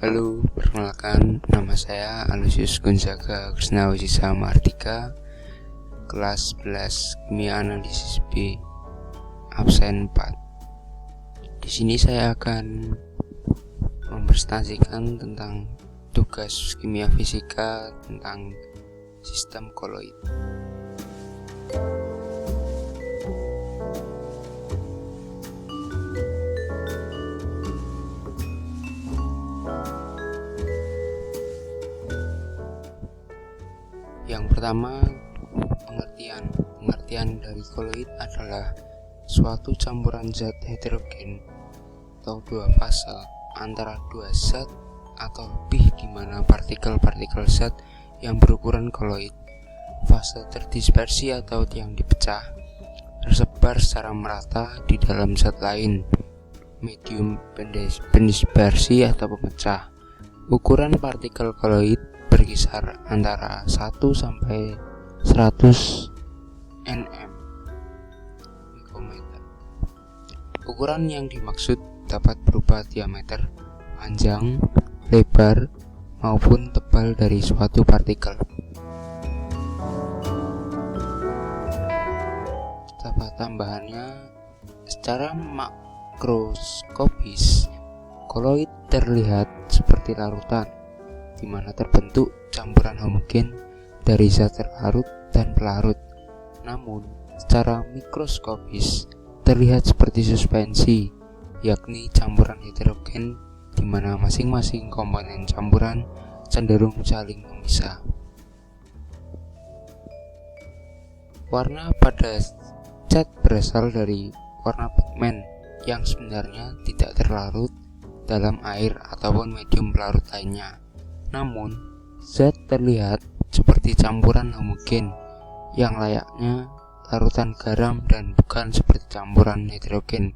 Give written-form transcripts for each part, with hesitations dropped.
Halo, perkenalkan nama saya Alusius Gonzaga Krisnawijisa Mardika, kelas 11 Kimia Analisis B, absen 4. Di sini saya akan mempresentasikan tentang tugas kimia fisika tentang sistem koloid. Yang pertama, pengertian dari koloid adalah suatu campuran zat heterogen atau dua fase antara dua zat atau lebih, di mana partikel-partikel zat yang berukuran koloid, fase terdispersi atau yang dipecah, tersebar secara merata di dalam zat lain, medium pendispersi atau pemecah. Ukuran partikel koloid berkisar antara 1 sampai 100 nm mikrometer. Ukuran yang dimaksud dapat berupa diameter, panjang, lebar, maupun tebal dari suatu partikel. Dapat tambahannya, secara makroskopis, koloid terlihat seperti larutan, di mana terbentuk campuran homogen dari zat terlarut dan pelarut. Namun, secara mikroskopis terlihat seperti suspensi, yakni campuran heterogen, di mana masing-masing komponen campuran cenderung saling memisah. Warna pada zat berasal dari warna pigmen yang sebenarnya tidak terlarut dalam air ataupun medium pelarut lainnya. Namun, zat terlihat seperti campuran homogen yang layaknya larutan garam dan bukan seperti campuran heterogen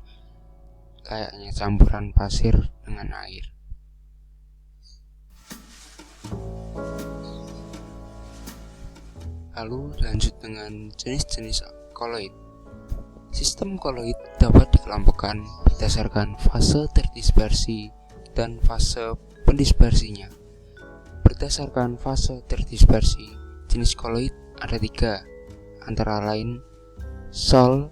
layaknya campuran pasir dengan air. Lalu lanjut dengan jenis-jenis koloid. Sistem koloid dapat dikelompokkan berdasarkan fase terdispersi dan fase pendispersinya. Berdasarkan fase terdispersi, jenis koloid ada 3, antara lain sol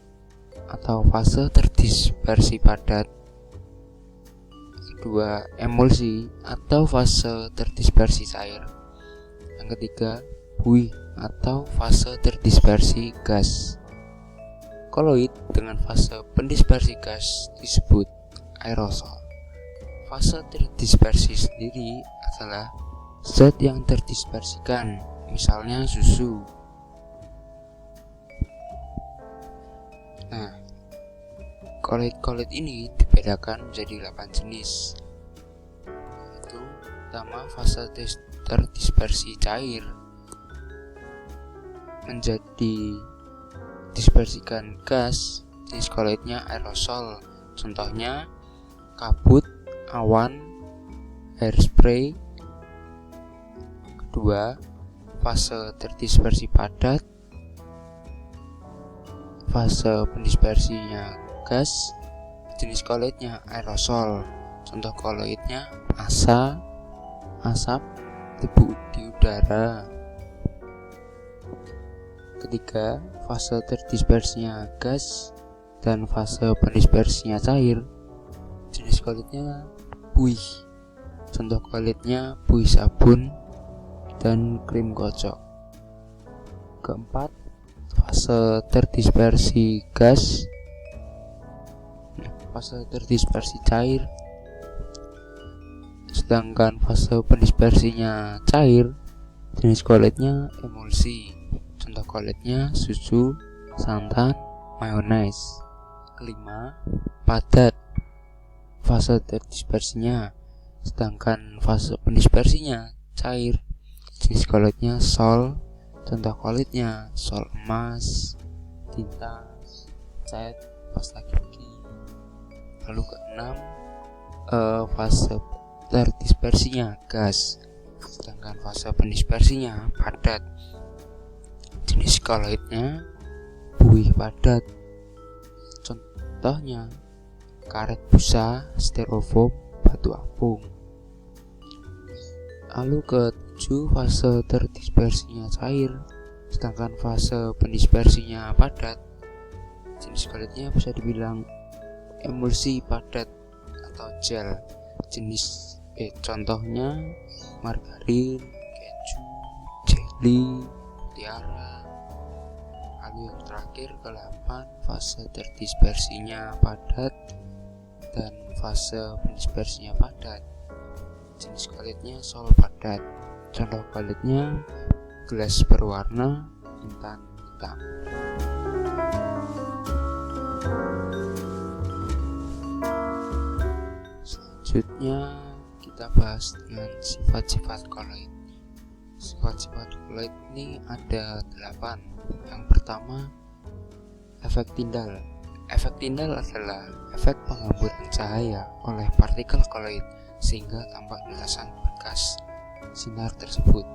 atau fase terdispersi padat, kedua emulsi atau fase terdispersi cair, yang ketiga buih atau fase terdispersi gas. Koloid dengan fase pendispersi gas disebut aerosol. Fase terdispersi sendiri adalah zat yang terdispersikan, misalnya susu. Nah, koloid-koloid ini dibedakan menjadi 8 jenis, yaitu pertama fase terdispersi cair, menjadi dispersikan gas, jenis koloidnya aerosol, contohnya kabut, awan, hairspray. Kedua, fase terdispersi padat, fase pendispersinya gas, jenis koloidnya aerosol, contoh koloidnya asa, asap, debu di udara. Ketiga, fase terdispersinya gas dan fase pendispersinya cair, jenis koloidnya buih, contoh koloidnya buih sabun dan krim kocok. Keempat, fase terdispersi gas, fase terdispersi cair, sedangkan fase pendispersinya cair, jenis koloidnya emulsi, contoh koloidnya susu, santan, mayones. Kelima, padat, fase terdispersinya, sedangkan fase pendispersinya cair, jenis koloidnya sol, contoh koloidnya sol emas, tinta, cat, pasta gigi. Lalu keenam, fase terdispersinya gas, sedangkan fase pendispersinya padat, jenis koloidnya buih padat, contohnya karet busa, styrofoam, batu apung. Lalu ke-7 fase terdispersinya cair, sedangkan fase pendispersinya padat. Jenis kolitnya bisa dibilang emulsi padat atau gel. Contohnya margarin, keju, jelly, mutiara. Lalu yang terakhir ke-8 fase terdispersinya padat dan fase pendispersinya padat. Jenis kolitnya sol padat. Contoh kolitnya gelas berwarna intan hitam. Selanjutnya kita bahas dengan sifat-sifat koloid. Sifat-sifat koloid ini ada 8. Yang pertama, efek Tyndall. Efek Tyndall adalah efek penghamburan cahaya oleh partikel koloid sehingga tampak lintasan bekas sinar tersebut.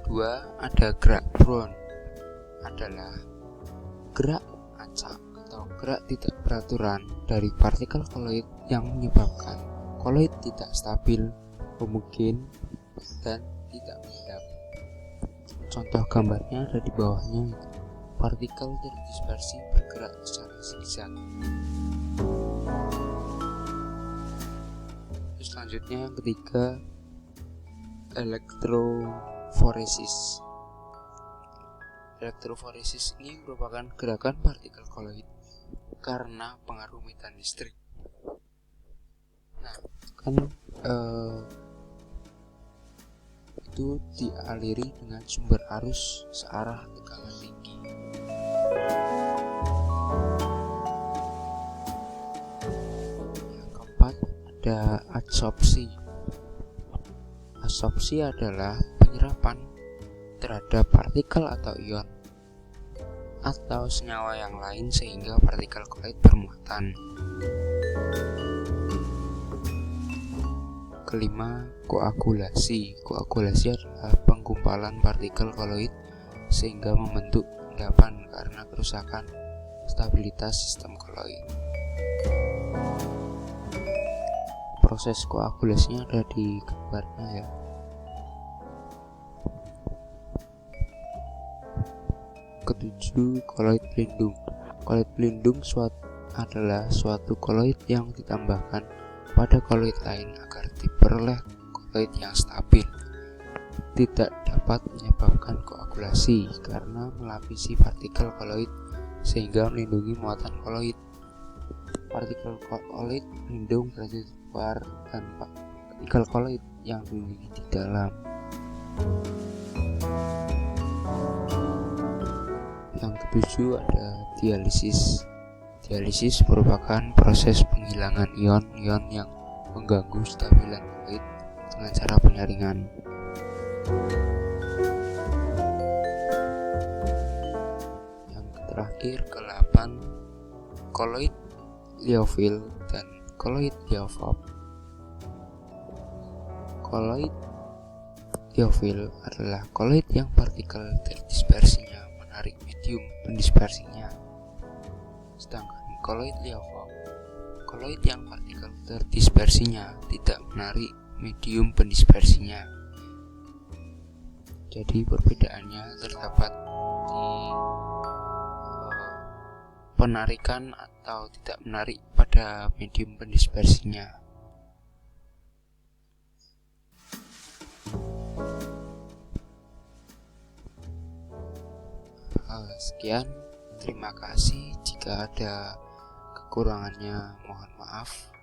Kedua, ada gerak Brown. Adalah gerak acak atau gerak tidak beraturan dari partikel koloid yang menyebabkan koloid tidak stabil, homogen, dan tidak mengendap. Contoh gambarnya ada di bawahnya. Partikel terdispersi bergerak secara zigzag. Selanjutnya yang ketiga, elektroforesis. Elektroforesis ini merupakan gerakan partikel koloid karena pengaruh medan listrik. Nah, kan itu dialiri dengan sumber arus searah tegangan tinggi. Yang keempat ada adsorpsi. Adsorpsi adalah penyerapan terhadap partikel atau ion atau senyawa yang lain sehingga partikel koloid bermuatan. Kelima, koagulasi. Koagulasi adalah penggumpalan partikel koloid sehingga membentuk endapan karena kerusakan stabilitas sistem koloid. Proses koagulasinya ada di gambarnya ya. Ketujuh, koloid pelindung. Koloid pelindung adalah suatu koloid yang ditambahkan pada koloid lain agar diperoleh koloid yang stabil. Tidak dapat menyebabkan koagulasi karena melapisi partikel koloid sehingga melindungi muatan koloid. Partikel koloid pelindung berada di luar dan partikel koloid yang dilindungi di dalam. Yang ketujuh ada dialisis. Dialisis merupakan proses penghilangan ion-ion yang mengganggu stabilan koloid dengan cara penyaringan. Yang terakhir ke-8, koloid liofil dan koloid liofop. Koloid liofil adalah koloid yang partikel terdispersinya menarik medium pendispersinya. Sedangkan koloid liofop, koloid yang partikel terdispersinya tidak menarik medium pendispersinya. Jadi perbedaannya terdapat di penarikan atau tidak menarik pada medium pendispersinya. Sekian, terima kasih. Jika ada kekurangannya mohon maaf.